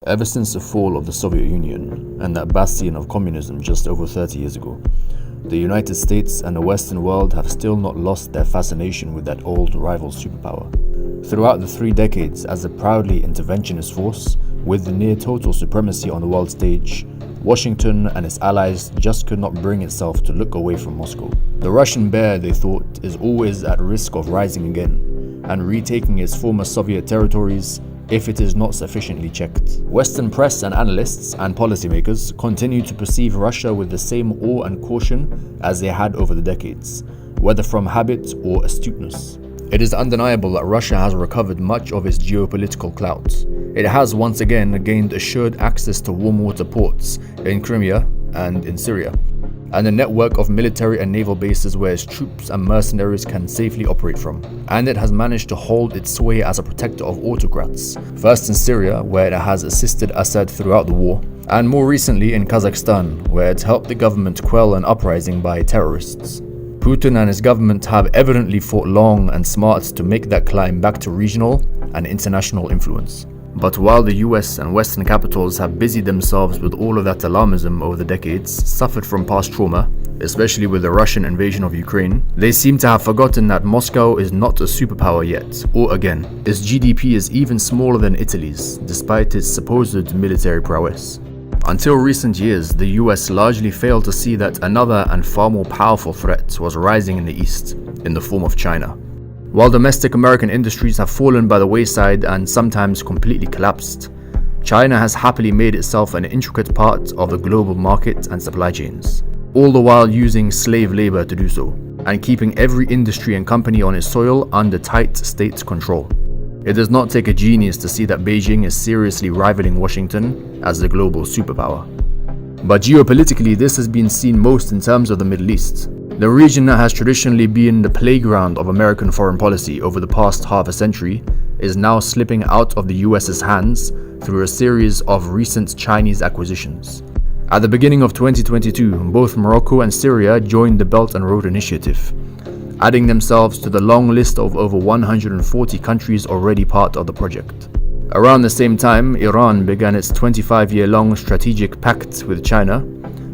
Ever since the fall of the Soviet Union and that bastion of communism just over 30 years ago, the United States and the Western world have still not lost their fascination with that old rival superpower. Throughout the 3 decades as a proudly interventionist force, with the near total supremacy on the world stage, Washington and its allies just could not bring itself to look away from Moscow. The Russian bear, they thought, is always at risk of rising again and retaking its former Soviet territories if it is not sufficiently checked. Western press and analysts and policymakers continue to perceive Russia with the same awe and caution as they had over the decades, whether from habit or astuteness. It is undeniable that Russia has recovered much of its geopolitical clout. It has once again gained assured access to warm water ports in Crimea and in Syria, and a network of military and naval bases where its troops and mercenaries can safely operate from. And it has managed to hold its sway as a protector of autocrats, first in Syria, where it has assisted Assad throughout the war, and more recently in Kazakhstan, where it helped the government quell an uprising by terrorists. Putin and his government have evidently fought long and smart to make that climb back to regional and international influence. But while the US and Western capitals have busied themselves with all of that alarmism over the decades, suffered from past trauma, especially with the Russian invasion of Ukraine, they seem to have forgotten that Moscow is not a superpower yet, or again, its GDP is even smaller than Italy's, despite its supposed military prowess. Until recent years, the US largely failed to see that another and far more powerful threat was rising in the East, in the form of China. While domestic American industries have fallen by the wayside and sometimes completely collapsed, China has happily made itself an intricate part of the global market and supply chains, all the while using slave labor to do so, and keeping every industry and company on its soil under tight state control. It does not take a genius to see that Beijing is seriously rivaling Washington as the global superpower. But geopolitically, this has been seen most in terms of the Middle East. The region that has traditionally been the playground of American foreign policy over the past half a century is now slipping out of the US's hands through a series of recent Chinese acquisitions. At the beginning of 2022, both Morocco and Syria joined the Belt and Road Initiative, adding themselves to the long list of over 140 countries already part of the project. Around the same time, Iran began its 25-year-long strategic pact with China,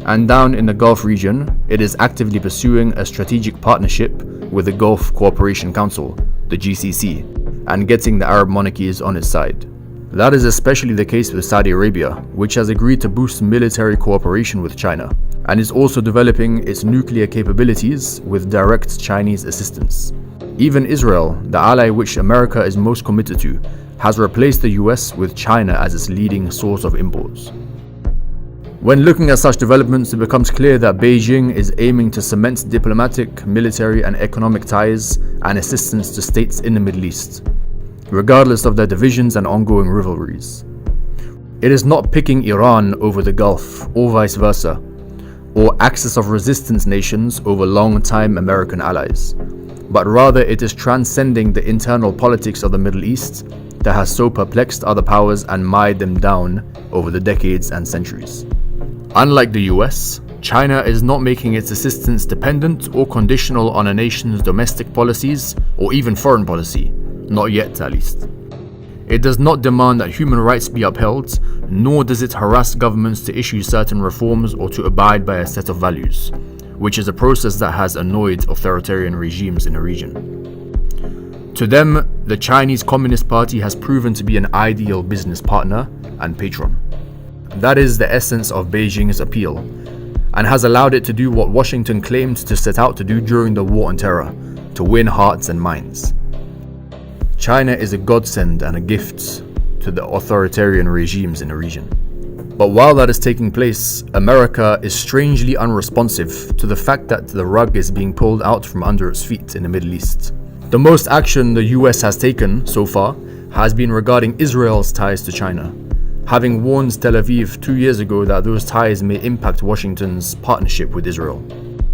and down in the Gulf region, it is actively pursuing a strategic partnership with the Gulf Cooperation Council, the GCC, and getting the Arab monarchies on its side. That is especially the case with Saudi Arabia, which has agreed to boost military cooperation with China, and is also developing its nuclear capabilities with direct Chinese assistance. Even Israel, the ally which America is most committed to, has replaced the US with China as its leading source of imports. When looking at such developments, it becomes clear that Beijing is aiming to cement diplomatic, military and economic ties and assistance to states in the Middle East, regardless of their divisions and ongoing rivalries. It is not picking Iran over the Gulf, or vice versa, or axis of resistance nations over long-time American allies, but rather it is transcending the internal politics of the Middle East that has so perplexed other powers and mired them down over the decades and centuries. Unlike the US, China is not making its assistance dependent or conditional on a nation's domestic policies or even foreign policy, not yet at least. It does not demand that human rights be upheld, nor does it harass governments to issue certain reforms or to abide by a set of values, which is a process that has annoyed authoritarian regimes in the region. To them, the Chinese Communist Party has proven to be an ideal business partner and patron. That is the essence of Beijing's appeal, and has allowed it to do what Washington claimed to set out to do during the War on Terror, to win hearts and minds. China is a godsend and a gift to the authoritarian regimes in the region. But while that is taking place, America is strangely unresponsive to the fact that the rug is being pulled out from under its feet in the Middle East. The most action the US has taken so far has been regarding Israel's ties to China, having warned Tel Aviv 2 years ago that those ties may impact Washington's partnership with Israel.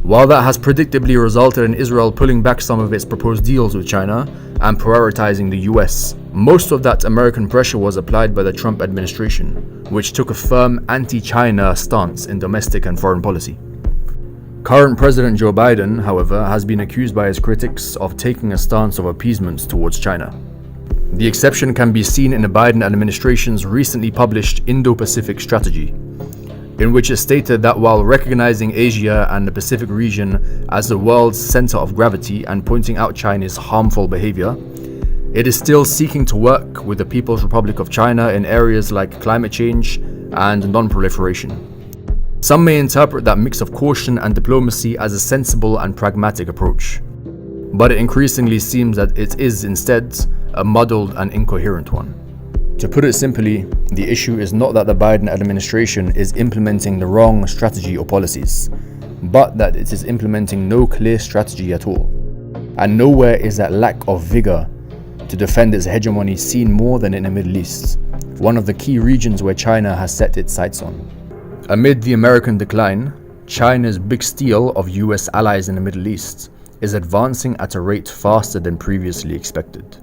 While that has predictably resulted in Israel pulling back some of its proposed deals with China and prioritizing the US, most of that American pressure was applied by the Trump administration, which took a firm anti-China stance in domestic and foreign policy. Current President Joe Biden, however, has been accused by his critics of taking a stance of appeasement towards China. The exception can be seen in the Biden administration's recently published Indo-Pacific strategy, in which it stated that while recognizing Asia and the Pacific region as the world's center of gravity and pointing out China's harmful behavior, it is still seeking to work with the People's Republic of China in areas like climate change and non-proliferation. Some may interpret that mix of caution and diplomacy as a sensible and pragmatic approach, but it increasingly seems that it is instead a muddled and incoherent one. To put it simply, the issue is not that the Biden administration is implementing the wrong strategy or policies, but that it is implementing no clear strategy at all. And nowhere is that lack of vigor to defend its hegemony seen more than in the Middle East, one of the key regions where China has set its sights on. Amid the American decline, China's big steal of US allies in the Middle East is advancing at a rate faster than previously expected.